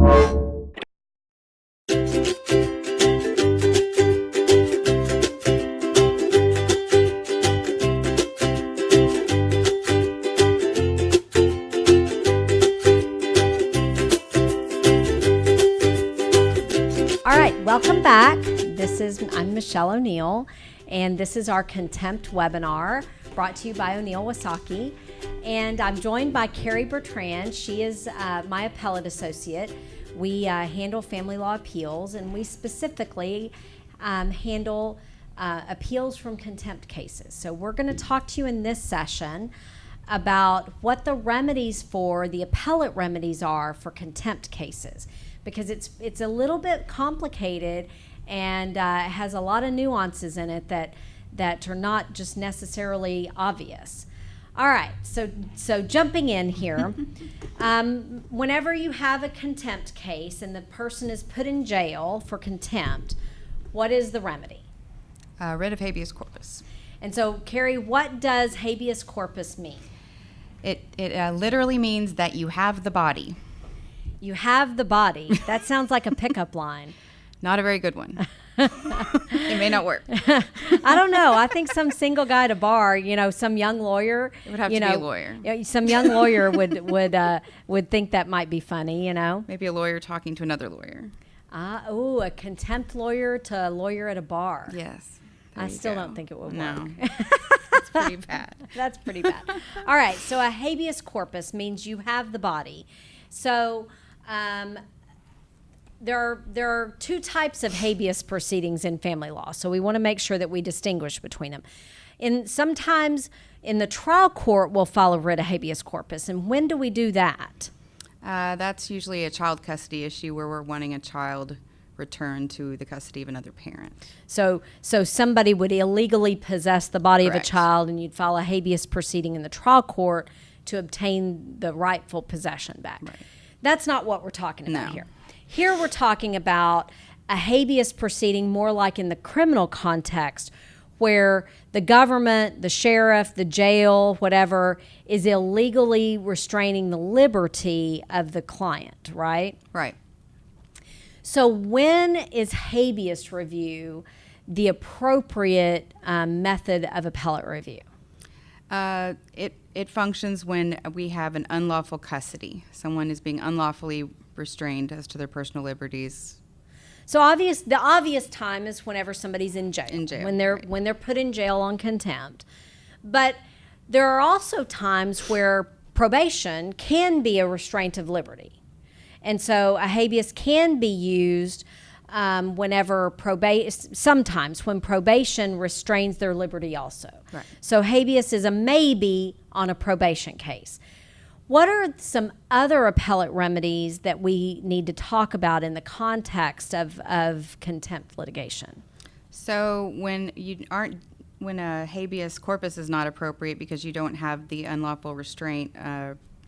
All right, welcome back. I'm Michelle O'Neill, and this is our Contempt webinar brought to you by O'Neill Wasaki. And I'm joined by Karri Bertrand. She is my appellate associate. We handle family law appeals, and we specifically handle appeals from contempt cases. So we're going to talk to you in this session about what the remedies for the appellate remedies are for contempt cases, because it's a little bit complicated and has a lot of nuances in it that are not just necessarily obvious. All right, so jumping in here, whenever you have a contempt case and the person is put in jail for contempt, what is the remedy? Writ of habeas corpus. And so, Karri, what does habeas corpus mean? It literally means that you have the body. You have the body. That sounds like a pickup line. Not a very good one. It may not work. I don't know. I think some single guy at a bar, some young lawyer. It would have to be a lawyer. Some young lawyer would think that might be funny, Maybe a lawyer talking to another lawyer. A contempt lawyer to a lawyer at a bar. Yes. I still don't think it would work. No. That's pretty bad. That's pretty bad. All right. So a habeas corpus means you have the body. So there are two types of habeas proceedings in family law, so we want to make sure that we distinguish between them. Sometimes in the trial court, we'll file a writ of habeas corpus, and when do we do that? That's usually a child custody issue where we're wanting a child returned to the custody of another parent. So somebody would illegally possess the body Correct. of a child, and you'd file a habeas proceeding in the trial court to obtain the rightful possession back. Right. That's not what we're talking about No. here. Here we're talking about a habeas proceeding more like in the criminal context, where the government, the sheriff, the jail, whatever, is illegally restraining the liberty of the client, right? Right. So when is habeas review the appropriate method of appellate review? It functions when we have an unlawful custody. Someone is being unlawfully restrained as to their personal liberties. So the obvious time is whenever somebody's in jail. When they're put in jail on contempt. But there are also times where probation can be a restraint of liberty. And so a habeas can be used sometimes when probation restrains their liberty also. Right. So habeas is a maybe on a probation case. What are some other appellate remedies that we need to talk about in the context of contempt litigation? So when a habeas corpus is not appropriate because you don't have the unlawful restraint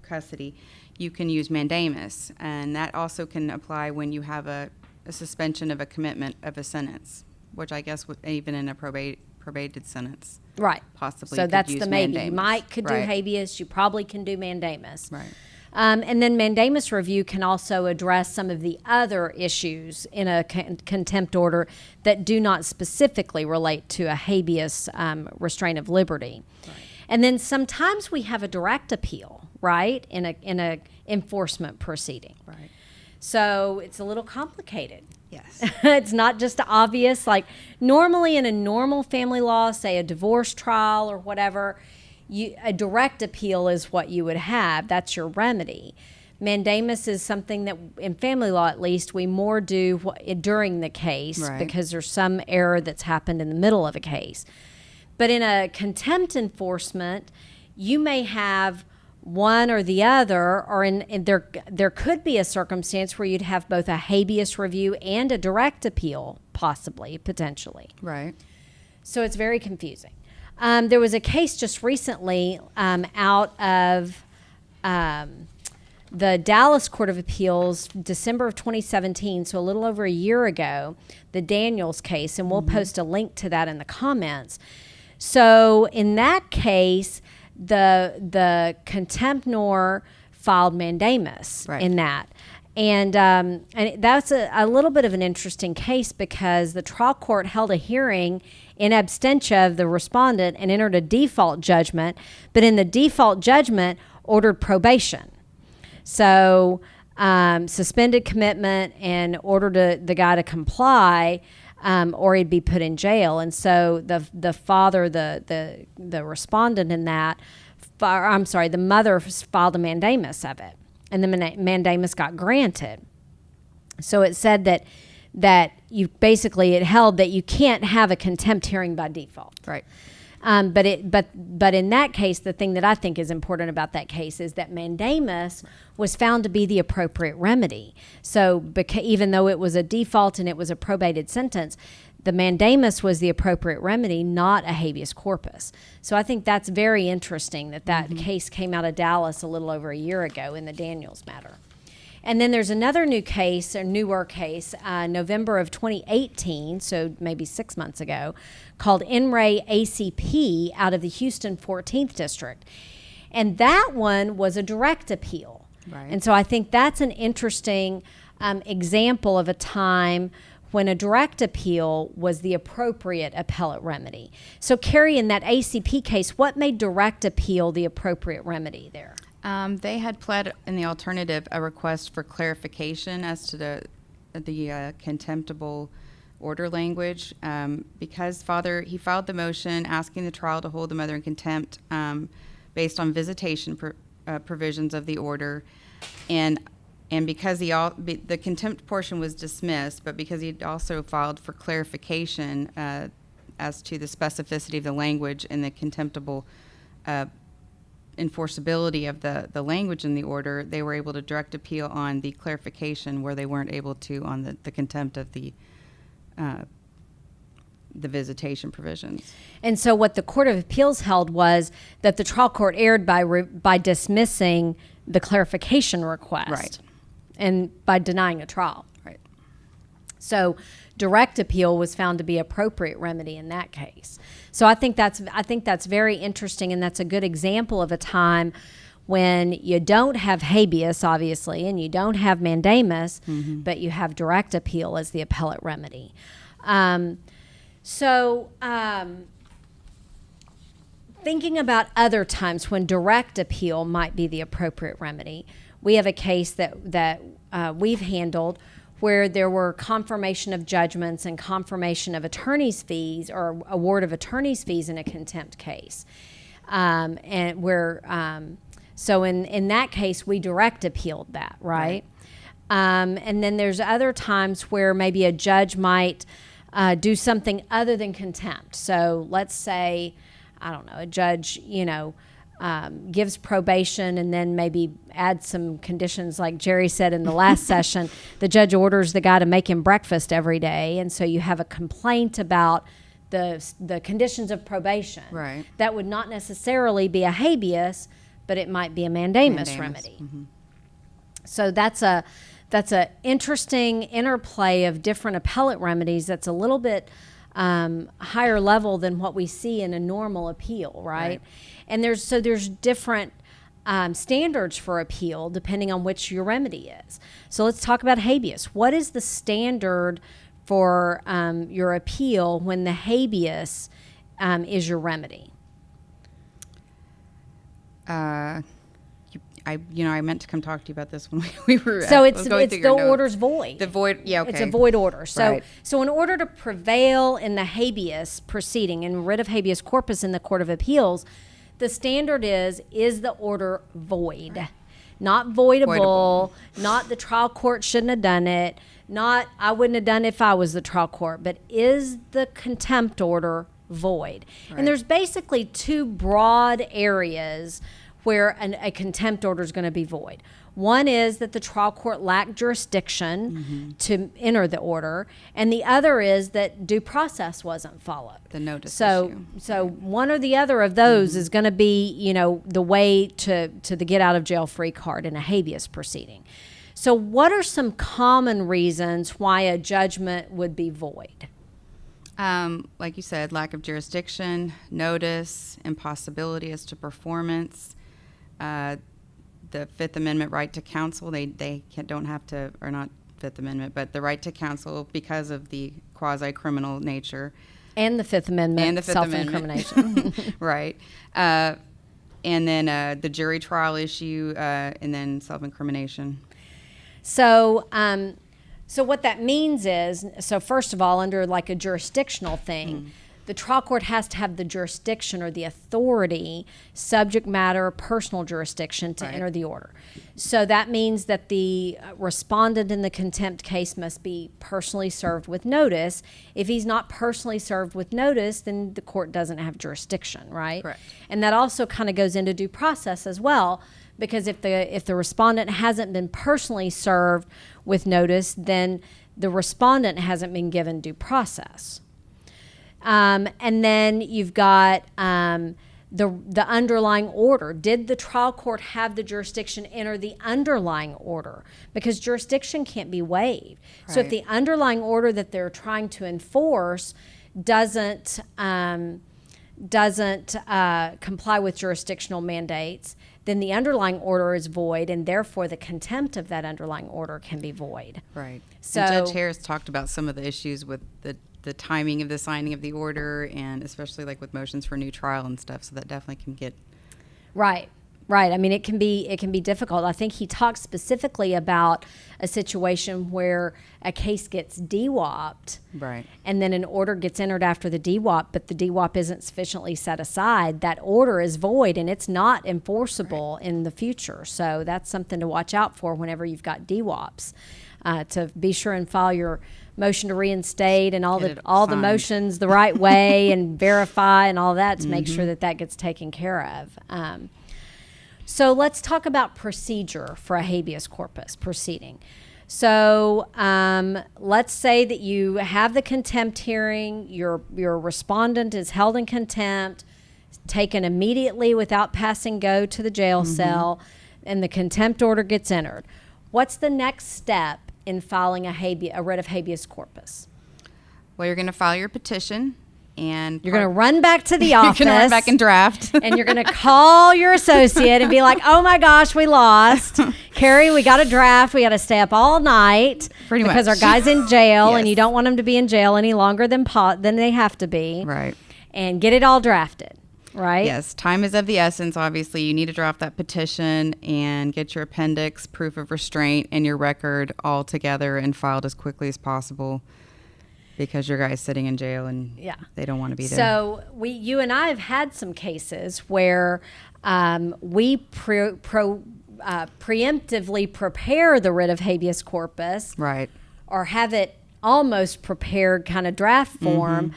custody, you can use mandamus, and that also can apply when you have a suspension of a commitment of a sentence, which I guess even in a probated sentence. Right. Possibly. So that's the maybe. Mandamus. You might could do habeas. You probably can do mandamus. Right. And then mandamus review can also address some of the other issues in a contempt order that do not specifically relate to a habeas restraint of liberty. Right. And then sometimes we have a direct appeal, right, in a enforcement proceeding. Right. So it's a little complicated. Yes. It's not just obvious. Like normally in a normal family law, say a divorce trial or whatever, a direct appeal is what you would have. That's your remedy. Mandamus is something that in family law, at least, we more do during the case, right, because there's some error that's happened in the middle of a case. But in a contempt enforcement, you may have one or the other, or there could be a circumstance where you'd have both a habeas review and a direct appeal, possibly, potentially. Right. So it's very confusing. There was a case just recently out of the Dallas Court of Appeals, December of 2017, so a little over a year ago, the Daniels case, and we'll post a link to that in the comments. So in that case, the contemptor filed mandamus in that. And that's a little bit of an interesting case because the trial court held a hearing in absentia of the respondent and entered a default judgment, but in the default judgment ordered probation. So suspended commitment and ordered the guy to comply, or he'd be put in jail. And so the father, the respondent in that, the mother filed a mandamus of it, and the mandamus got granted. So it said that you basically, it held that you can't have a contempt hearing by default. Right. But in that case, the thing that I think is important about that case is that mandamus was found to be the appropriate remedy. So even though it was a default and it was a probated sentence, the mandamus was the appropriate remedy, not a habeas corpus. So I think that's very interesting that case came out of Dallas a little over a year ago in the Daniels matter. And then there's another newer case, November of 2018, so maybe 6 months ago, called In Re ACP out of the Houston 14th District. And that one was a direct appeal. Right. And so I think that's an interesting example of a time when a direct appeal was the appropriate appellate remedy. So Karri, in that ACP case, what made direct appeal the appropriate remedy there? They had pled in the alternative a request for clarification as to the contemptible order language, because he filed the motion asking the trial to hold the mother in contempt based on visitation provisions of the order, and because the contempt portion was dismissed, but because he also filed for clarification as to the specificity of the language and the contemptible enforceability of the language in the order, they were able to direct appeal on the clarification where they weren't able to on the contempt of the visitation provisions. And so what the Court of Appeals held was that the trial court erred by dismissing the clarification request. Right. And by denying a trial. Right. So direct appeal was found to be appropriate remedy in that case. So I think that's very interesting, and that's a good example of a time when you don't have habeas, obviously, and you don't have mandamus, but you have direct appeal as the appellate remedy. Thinking about other times when direct appeal might be the appropriate remedy, we have a case that we've handled where there were confirmation of judgments and confirmation of attorney's fees or award of attorney's fees in a contempt case. So in that case, we direct appealed that, right? And then there's other times where maybe a judge might do something other than contempt. So let's say, I don't know, a judge, gives probation and then maybe adds some conditions like Jerry said in the last session. The judge orders the guy to make him breakfast every day, and so you have a complaint about the conditions of probation. Right. That would not necessarily be a habeas, but it might be a mandamus remedy. So that's a interesting interplay of different appellate remedies that's a little bit higher level than what we see in a normal appeal, right? And there's different standards for appeal depending on which your remedy is. So let's talk about habeas. What is the standard for your appeal when the habeas is your remedy? I meant to come talk to you about this when we were. So it's the order's void. The void, yeah, okay. It's a void order. So Right. so in order to prevail in the habeas proceeding and writ of habeas corpus in the Court of Appeals, the standard is the order void? Not voidable, not the trial court shouldn't have done it, not I wouldn't have done it if I was the trial court, but is the contempt order void? Right. And there's basically two broad areas where a contempt order is going to be void. One is that the trial court lacked jurisdiction to enter the order, and the other is that due process wasn't followed. The notice issue. So one or the other of those is going to be, the way to the get out of jail free card in a habeas proceeding. So what are some common reasons why a judgment would be void? Like you said, lack of jurisdiction, notice, impossibility as to performance, the the Fifth Amendment right to counsel. They don't have to, or not Fifth Amendment, but the right to counsel because of the quasi-criminal nature. And the Fifth Amendment, And the Fifth self-incrimination. Right. And then the jury trial issue, and then self-incrimination. So, so what that means is, so first of all, under like a jurisdictional thing, the trial court has to have the jurisdiction or the authority, subject matter, personal jurisdiction to enter the order. So that means that the respondent in the contempt case must be personally served with notice. If he's not personally served with notice, then the court doesn't have jurisdiction, right? Correct. And that also kind of goes into due process as well, because if the respondent hasn't been personally served with notice, then the respondent hasn't been given due process. And then you've got the underlying order. Did the trial court have the jurisdiction enter the underlying order? Because jurisdiction can't be waived. Right. So if the underlying order that they're trying to enforce doesn't comply with jurisdictional mandates, then the underlying order is void, and therefore the contempt of that underlying order can be void. Right. So and Judge Harris talked about some of the issues with the timing of the signing of the order, and especially like with motions for new trial and stuff. So that definitely can get right. I mean, it can be difficult. I think he talks specifically about a situation where a case gets DWOP'd, right, and then an order gets entered after the DWOP, but the DWOP isn't sufficiently set aside. That order is void, and it's not enforceable in the future. So that's something to watch out for whenever you've got DWOPs. To be sure and file your motion to reinstate and all the motions the right way and verify and all that to make sure that gets taken care of. So let's talk about procedure for a habeas corpus proceeding. So let's say that you have the contempt hearing, your respondent is held in contempt, taken immediately without passing go to the jail cell, and the contempt order gets entered. What's the next step in filing a writ of habeas corpus? Well, you're going to file your petition, and you're going to run back to the office. You're going to run back and draft. And you're going to call your associate and be like, oh my gosh, we lost. Karri, we got a draft. We got to stay up all night because our guy's in jail. Yes. And you don't want him to be in jail any longer than they have to be. Right. And get it all drafted. Right? Yes, time is of the essence. Obviously, you need to draft that petition and get your appendix, proof of restraint, and your record all together and filed as quickly as possible, because your guy's sitting in jail and they don't want to be there. So you and I have had some cases where we preemptively prepare the writ of habeas corpus, right, or have it almost prepared kind of draft form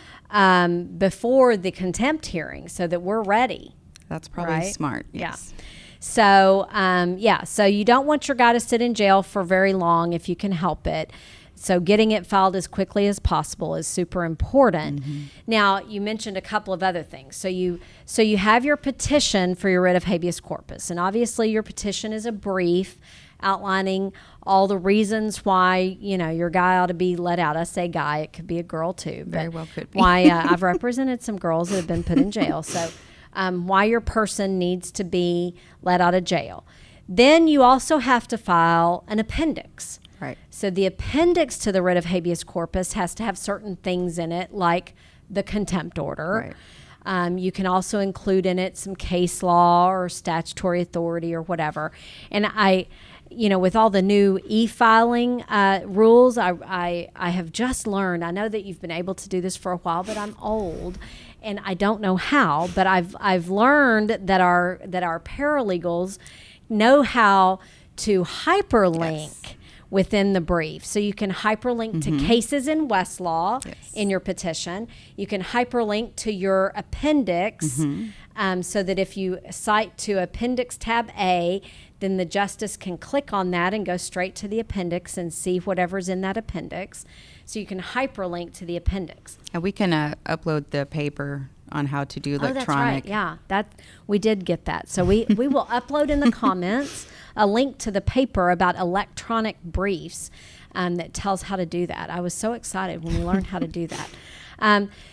before the contempt hearing so that we're ready. That's probably smart. Yes. Yeah. So, so you don't want your guy to sit in jail for very long if you can help it. So getting it filed as quickly as possible is super important. Now, you mentioned a couple of other things. So you have your petition for your writ of habeas corpus, and obviously your petition is a brief outlining all the reasons why, your guy ought to be let out. I say guy, it could be a girl too. Very well could be. Why I've represented some girls that have been put in jail. So why your person needs to be let out of jail. Then you also have to file an appendix. Right. So the appendix to the writ of habeas corpus has to have certain things in it, like the contempt order. Right. You can also include in it some case law or statutory authority or whatever. And with all the new e-filing rules, I have just learned. I know that you've been able to do this for a while, but I'm old, and I don't know how. But I've learned that our paralegals know how to hyperlink within the brief. So you can hyperlink to cases in Westlaw in your petition. You can hyperlink to your appendix so that if you cite to Appendix Tab A, then the justice can click on that and go straight to the appendix and see whatever's in that appendix. So you can hyperlink to the appendix. And we can upload the paper on how to do electronic. Oh, that's right. Yeah, we did get that. So we will upload in the comments a link to the paper about electronic briefs that tells how to do that. I was so excited when we learned how to do that.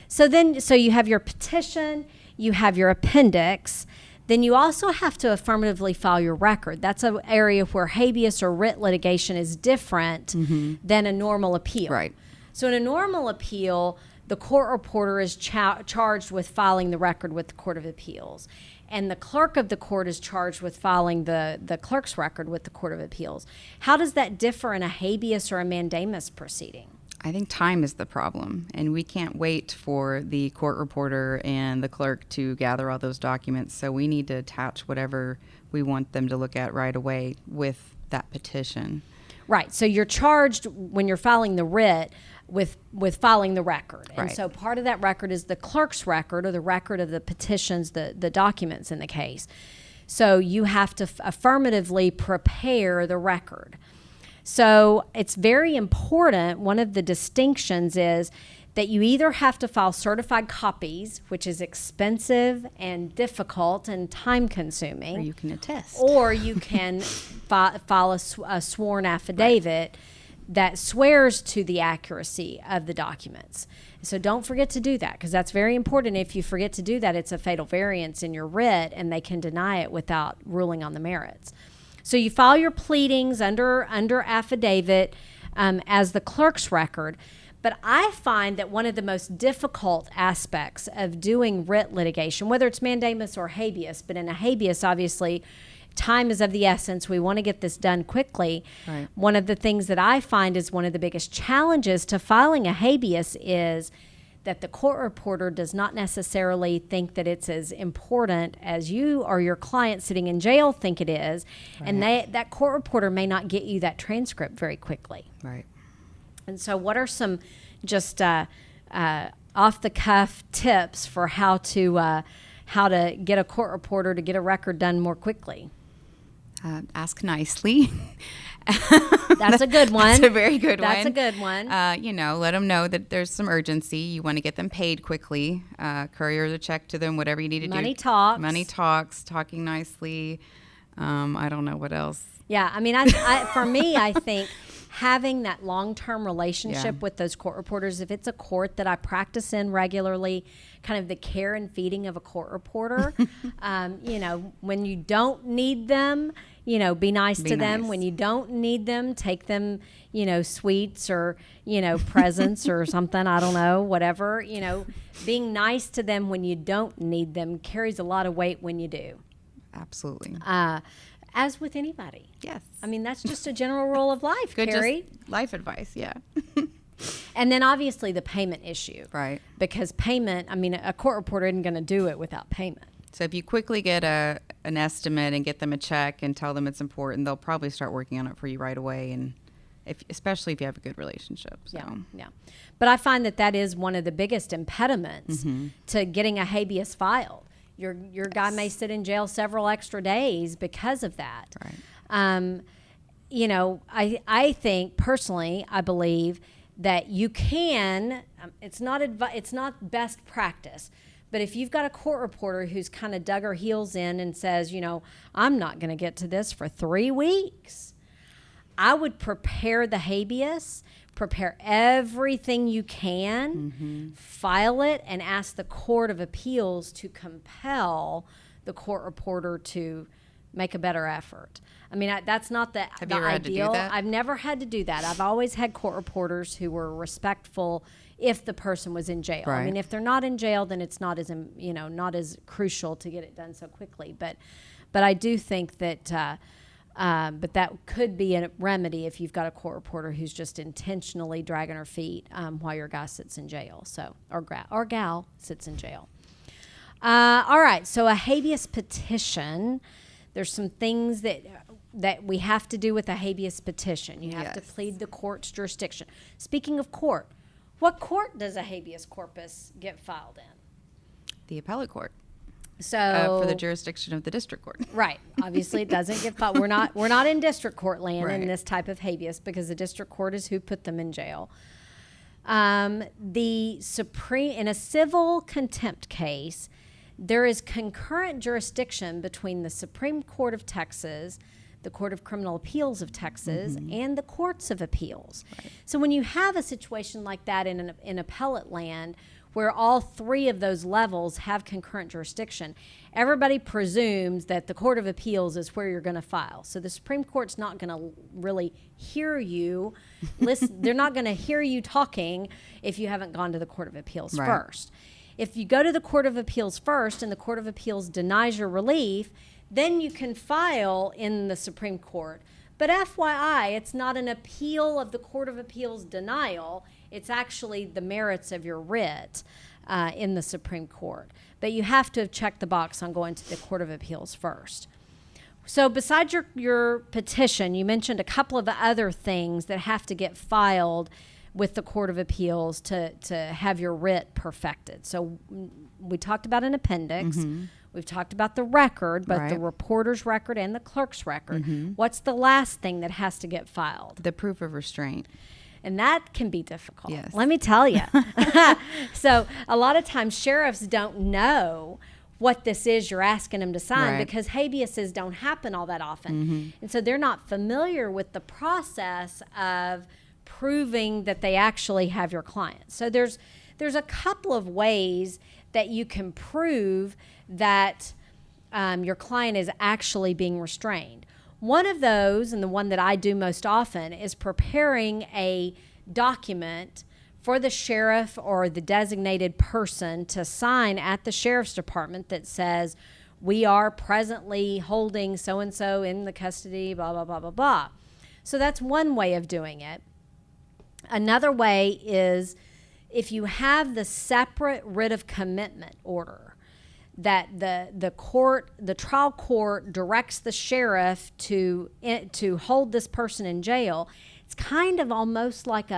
So you have your petition, you have your appendix. then you also have to affirmatively file your record. That's an area where habeas or writ litigation is different than a normal appeal. Right. So in a normal appeal, the court reporter is charged with filing the record with the Court of Appeals. And the clerk of the court is charged with filing the clerk's record with the Court of Appeals. How does that differ in a habeas or a mandamus proceeding? I think time is the problem, and we can't wait for the court reporter and the clerk to gather all those documents. So we need to attach whatever we want them to look at right away with that petition. Right. So you're charged when you're filing the writ with filing the record. And Right. so part of that record is the clerk's record, or the record of the petitions, the documents in the case. So you have to affirmatively prepare the record. So it's very important. One of the distinctions is that you either have to file certified copies, which is expensive and difficult and time consuming. Or you can attest. Or you can file a sworn affidavit that swears to the accuracy of the documents. So don't forget to do that, because that's very important. If you forget to do that, it's a fatal variance in your writ, and they can deny it without ruling on the merits. So you file your pleadings under affidavit as the clerk's record. But I find that one of the most difficult aspects of doing writ litigation, whether it's mandamus or habeas, but in a habeas, obviously, time is of the essence. We want to get this done quickly. Right. One of the things that I find is one of the biggest challenges to filing a habeas is that the court reporter does not necessarily think that it's as important as you or your client sitting in jail think it is. Right. And that court reporter may not get you that transcript very quickly. Right. And so what are some just off-the-cuff tips for how to get a court reporter to get a record done more quickly? Ask nicely. That's a good one. That's a very good one. That's a good one. Let them know that there's some urgency. You want to get them paid quickly. Courier the check to them, whatever you need to do. Money talks. Money talks, talking nicely. I don't know what else. Yeah, I mean, for me, I think having that long-term relationship with those court reporters, if it's a court that I practice in regularly, kind of the care and feeding of a court reporter, when you don't need them, be nice to them. Nice. When you don't need them, take them, sweets or, presents or something. I don't know, whatever. Being nice to them when you don't need them carries a lot of weight when you do. Absolutely. As with anybody. Yes. I mean, that's just a general rule of life, Good, Karri. just life advice, yeah. And then obviously the payment issue. Right. Because payment, I mean, a court reporter isn't going to do it without payment. So if you quickly get an estimate and get them a check and tell them it's important, they'll probably start working on it for you right away, and especially if you have a good relationship. So. Yeah. But I find that is one of the biggest impediments to getting a habeas filed. Your guy may sit in jail several extra days because of that. Right. I think personally, I believe that you can. It's not best practice, but if you've got a court reporter who's kind of dug her heels in and says, I'm not going to get to this for 3 weeks, I would prepare the habeas. Prepare everything you can, file it, and ask the Court of Appeals to compel the court reporter to make a better effort. I mean, that's not the Have you ever had to do ideal. that? I've never had to do that. I've always had court reporters who were respectful if the person was in jail. Right. I mean, if they're not in jail, then it's not as not as crucial to get it done so quickly. But I do think that. But that could be a remedy if you've got a court reporter who's just intentionally dragging her feet while your guy sits in jail, or gal sits in jail. All right, so a habeas petition. There's some things that we have to do with a habeas petition. You have to plead the court's jurisdiction. Speaking of court, what court does a habeas corpus get filed in? The appellate court. So for the jurisdiction of the district court. Right. Obviously, it doesn't get filed. We're not in district court land in Right. this type of habeas, because the district court is who put them in jail. The in a civil contempt case, there is concurrent jurisdiction between the Supreme Court of Texas, the Court of Criminal Appeals of Texas, and the courts of appeals. Right. So when you have a situation like that in appellate land, where all three of those levels have concurrent jurisdiction, everybody presumes that the Court of Appeals is where you're going to file. So the Supreme Court's not going to really hear you. They're not going to hear you talking if you haven't gone to the Court of Appeals first. If you go to the Court of Appeals first and the Court of Appeals denies your relief, then you can file in the Supreme Court. But FYI, it's not an appeal of the Court of Appeals denial. It's actually the merits of your writ in the Supreme Court. But you have to have checked the box on going to the Court of Appeals first. So besides your petition, you mentioned a couple of other things that have to get filed with the Court of Appeals to have your writ perfected. So we talked about an appendix. We've talked about the record, both the reporter's record and the clerk's record. What's the last thing that has to get filed? The proof of restraint. And that can be difficult. Yes. Let me tell you. So a lot of times sheriffs don't know what this is you're asking them to sign because habeases don't happen all that often. And so they're not familiar with the process of proving that they actually have your client. So there's a couple of ways that you can prove that your client is actually being restrained. One of those, and the one that I do most often, is preparing a document for the sheriff or the designated person to sign at the sheriff's department that says, we are presently holding so-and-so in the custody, blah, blah, blah, blah, blah. So that's one way of doing it. Another way is if you have the separate writ of commitment order that the trial court directs the sheriff to hold this person in jail. It's kind of almost like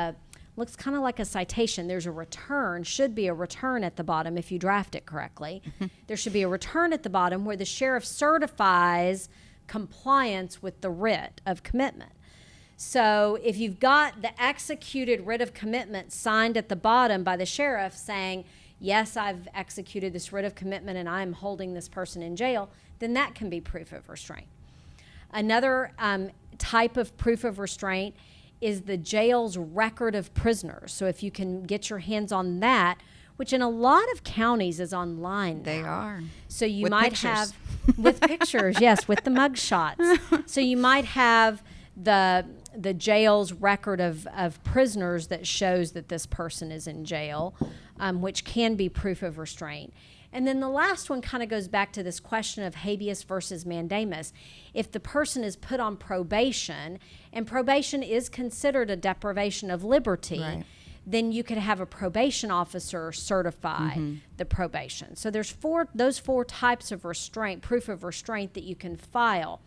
looks kind of like a citation. There's a return, should be a return at the bottom if you draft it correctly. There should be a return at the bottom where the sheriff certifies compliance with the writ of commitment. So if you've got the executed writ of commitment signed at the bottom by the sheriff saying, yes, I've executed this writ of commitment and I'm holding this person in jail, then that can be proof of restraint. Another type of proof of restraint is the jail's record of prisoners. So if you can get your hands on that, which in a lot of counties is online now. They are. So you with might pictures. have, with pictures, yes, with the mug shots. So you might have the jail's record of prisoners that shows that this person is in jail, which can be proof of restraint. And then the last one kind of goes back to this question of habeas versus mandamus. If the person is put on probation, and probation is considered a deprivation of liberty, then you could have a probation officer certify the probation. So there's those four types of restraint, proof of restraint that you can file.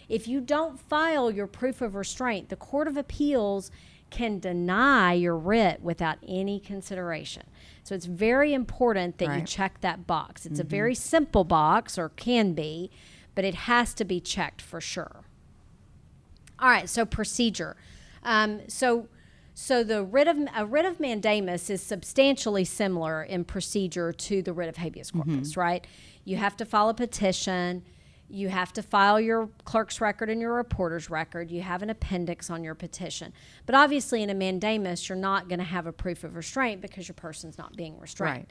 If you don't file your proof of restraint, the Court of Appeals can deny your writ without any consideration. So it's very important that you check that box. It's a very simple box, or can be, but it has to be checked for sure. All right, so procedure. So the a writ of mandamus is substantially similar in procedure to the writ of habeas corpus, right? You have to file a petition. You have to file your clerk's record and your reporter's record. You have an appendix on your petition. But obviously in a mandamus, you're not going to have a proof of restraint because your person's not being restrained.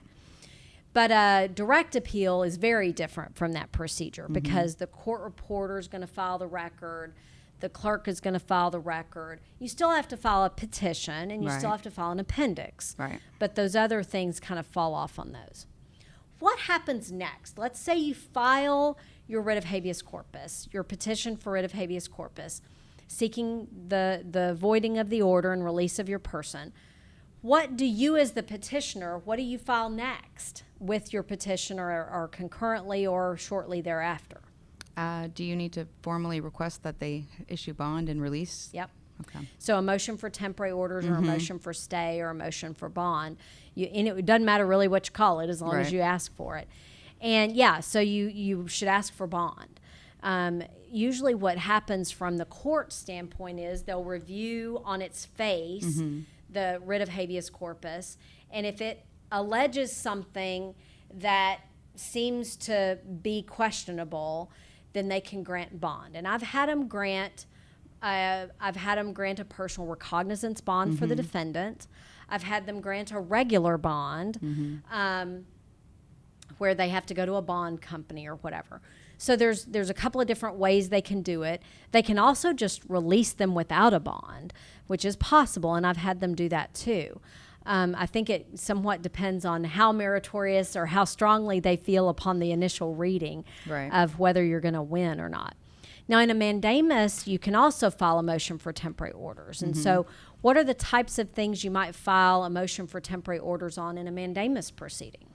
But a direct appeal is very different from that procedure because the court reporter is going to file the record. The clerk is going to file the record. You still have to file a petition, and you still have to file an appendix. But those other things kind of fall off on those. What happens next? Let's say you file your writ of habeas corpus, your petition for writ of habeas corpus, seeking the voiding of the order and release of your person. What do you as the petitioner, what do you file next with your petition or concurrently or shortly thereafter? Do you need to formally request that they issue bond and release? Yep. Okay. So a motion for temporary orders or a motion for stay or a motion for bond. And it doesn't matter really what you call it as long as you ask for it. And yeah, so you should ask for bond. Usually what happens from the court standpoint is they'll review on its face the writ of habeas corpus, and if it alleges something that seems to be questionable, then they can grant bond. And I've had them grant I've had them grant a personal recognizance bond for the defendant. I've had them grant a regular bond where they have to go to a bond company or whatever. So there's a couple of different ways they can do it. They can also just release them without a bond, which is possible, and I've had them do that too. I think it somewhat depends on how meritorious or how strongly they feel upon the initial reading of whether you're going to win or not. Now, in a mandamus, you can also file a motion for temporary orders. And so what are the types of things you might file a motion for temporary orders on in a mandamus proceeding?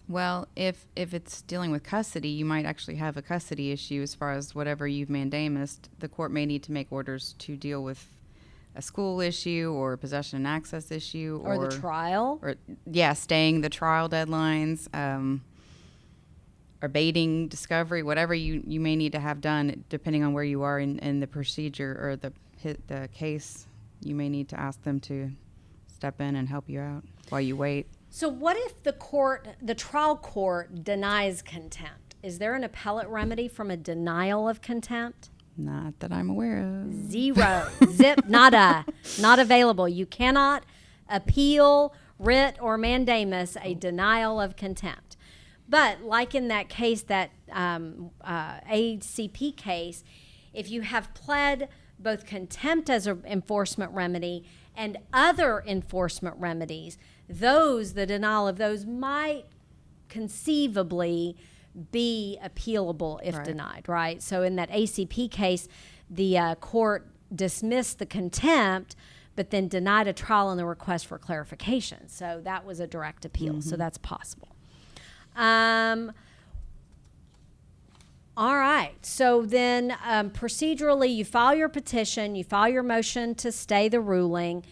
Well, if it's dealing with custody, you might actually have a custody issue as far as whatever you've mandamused. The court may need to make orders to deal with a school issue or a possession and access issue. Or the trial. Or, staying the trial deadlines, or baiting discovery, whatever you may need to have done, depending on where you are in the procedure or the case. You may need to ask them to step in and help you out while you wait. So what if the trial court denies contempt? Is there an appellate remedy from a denial of contempt? Not that I'm aware of. Zero. Zip. Nada. Not available. You cannot appeal, writ, or mandamus a denial of contempt. But like in that case, that ACP case, if you have pled both contempt as an enforcement remedy and other enforcement remedies, the denial of those might conceivably be appealable if denied, right? So in that ACP case, the court dismissed the contempt, but then denied a trial on the request for clarification. So that was a direct appeal. So that's possible. All right. So then procedurally, you file your petition, you file your motion to stay the ruling,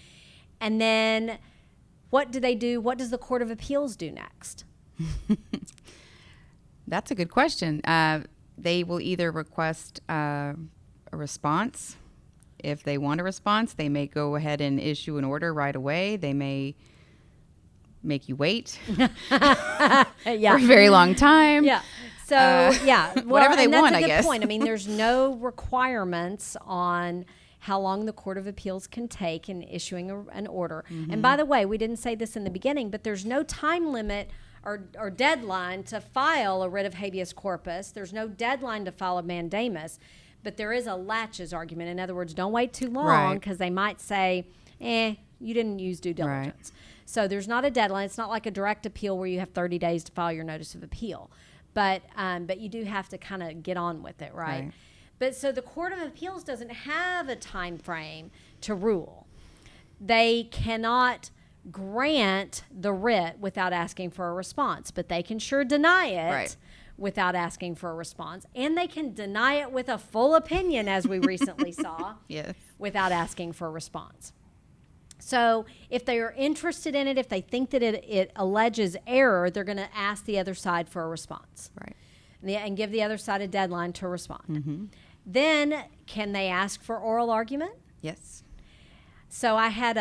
and then what do they do? What does the Court of Appeals do next? That's a good question. They will either request a response. If they want a response, they may go ahead and issue an order right away. They may make you wait for a very long time. Yeah. So, well, whatever they want, I guess. That's a good point. I mean, there's no requirements on how long the Court of Appeals can take in issuing an order. And by the way, we didn't say this in the beginning, but there's no time limit or deadline to file a writ of habeas corpus. There's no deadline to file a mandamus, but there is a laches argument. In other words, don't wait too long because they might say, you didn't use due diligence. So there's not a deadline. It's not like a direct appeal where you have 30 days to file your notice of appeal. But you do have to kind of get on with it, right? But so the Court of Appeals doesn't have a time frame to rule. They cannot grant the writ without asking for a response, but they can sure deny it without asking for a response. And they can deny it with a full opinion, as we recently saw, without asking for a response. So if they are interested in it, if they think that it alleges error, they're going to ask the other side for a response. And give the other side a deadline to respond. Then can they ask for oral argument? Yes. So I had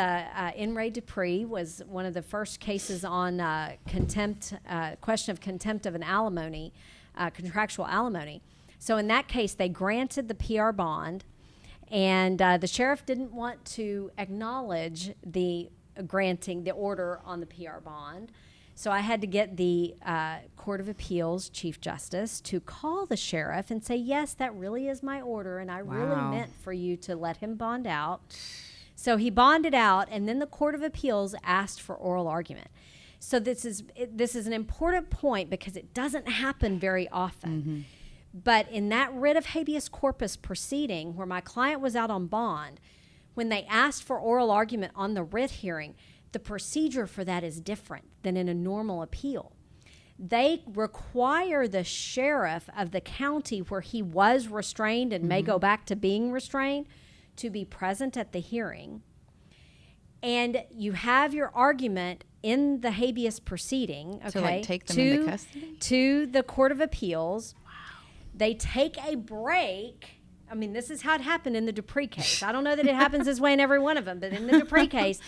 In re Dupree was one of the first cases on contempt, question of contempt of an alimony, contractual alimony. So in that case, they granted the PR bond, and the sheriff didn't want to acknowledge the granting the order on the PR bond. So I had to get the Court of Appeals Chief Justice to call the sheriff and say, yes, that really is my order, and I really meant for you to let him bond out. So he bonded out, and then the Court of Appeals asked for oral argument. So this is an important point because it doesn't happen very often. But in that writ of habeas corpus proceeding where my client was out on bond, when they asked for oral argument on the writ hearing, the procedure for that is different than in a normal appeal. They require the sheriff of the county where he was restrained and may go back to being restrained to be present at the hearing. And you have your argument in the habeas proceeding, okay, to take them into custody? To the Court of Appeals. They take a break. I mean, this is how it happened in the Dupree case. I don't know that it happens this way in every one of them, but in the Dupree case,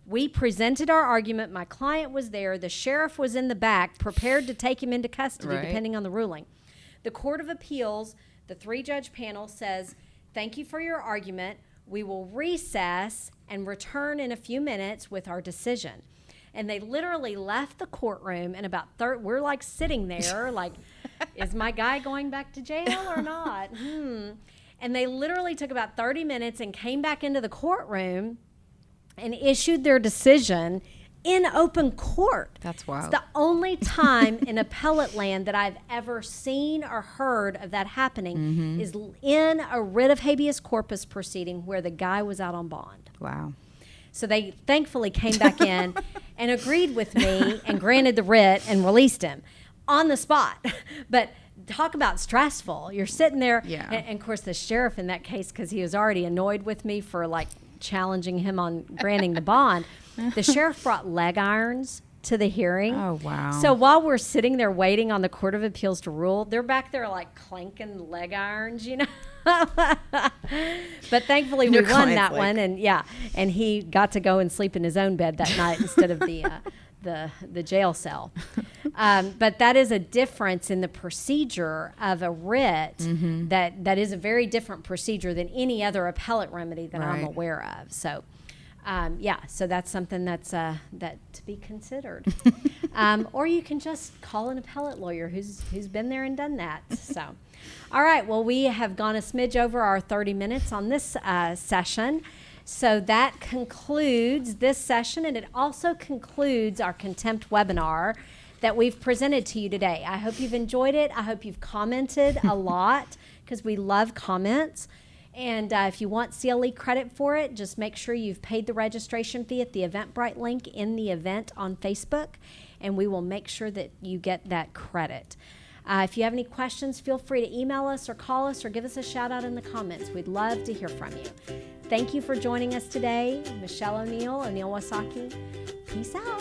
we presented our argument. My client was there. The sheriff was in the back, prepared to take him into custody, depending on the ruling. The Court of Appeals, the 3-judge panel says, thank you for your argument. We will recess and return in a few minutes with our decision. And they literally left the courtroom, and we're like sitting there like, is my guy going back to jail or not? And they literally took about 30 minutes and came back into the courtroom and issued their decision in open court. That's wild. It's the only time in appellate land that I've ever seen or heard of that happening is in a writ of habeas corpus proceeding where the guy was out on bond. Wow. So they thankfully came back in and agreed with me and granted the writ and released him on the spot. But talk about stressful. You're sitting there. Yeah. And of course, the sheriff in that case, because he was already annoyed with me for like challenging him on granting the bond, the sheriff brought leg irons to the hearing. Oh, wow. So while we're sitting there waiting on the Court of Appeals to rule, they're back there like clanking leg irons, you know. But thankfully we won that one, and he got to go and sleep in his own bed that night instead of the jail cell. But that is a difference in the procedure of a writ that is a very different procedure than any other appellate remedy that I'm aware of. So so that's something that to be considered. Or you can just call an appellate lawyer who's been there and done that. So, all right. Well, we have gone a smidge over our 30 minutes on this session. So that concludes this session, and it also concludes our contempt webinar that we've presented to you today. I hope you've enjoyed it. I hope you've commented a lot, because we love comments. And if you want CLE credit for it, just make sure you've paid the registration fee at the Eventbrite link in the event on Facebook, and we will make sure that you get that credit. If you have any questions, feel free to email us or call us or give us a shout out in the comments. We'd love to hear from you. Thank you for joining us today. Michelle O'Neill Wasaki. Peace out.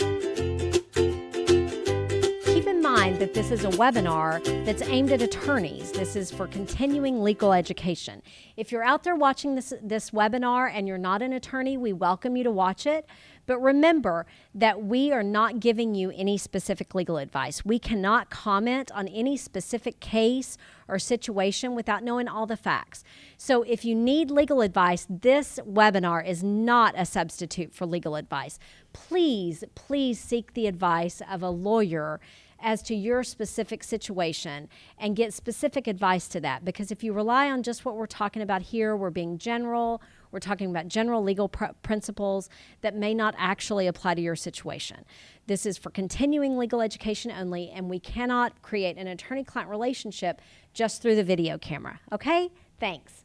Keep in mind that this is a webinar that's aimed at attorneys. This is for continuing legal education. If you're out there watching this webinar and you're not an attorney, we welcome you to watch it. But remember that we are not giving you any specific legal advice. We cannot comment on any specific case or situation without knowing all the facts. So if you need legal advice, this webinar is not a substitute for legal advice. Please, please seek the advice of a lawyer as to your specific situation and get specific advice to that. Because if you rely on just what we're talking about here, we're being general, we're talking about general legal principles that may not actually apply to your situation. This is for continuing legal education only, and we cannot create an attorney-client relationship just through the video camera. Okay? Thanks.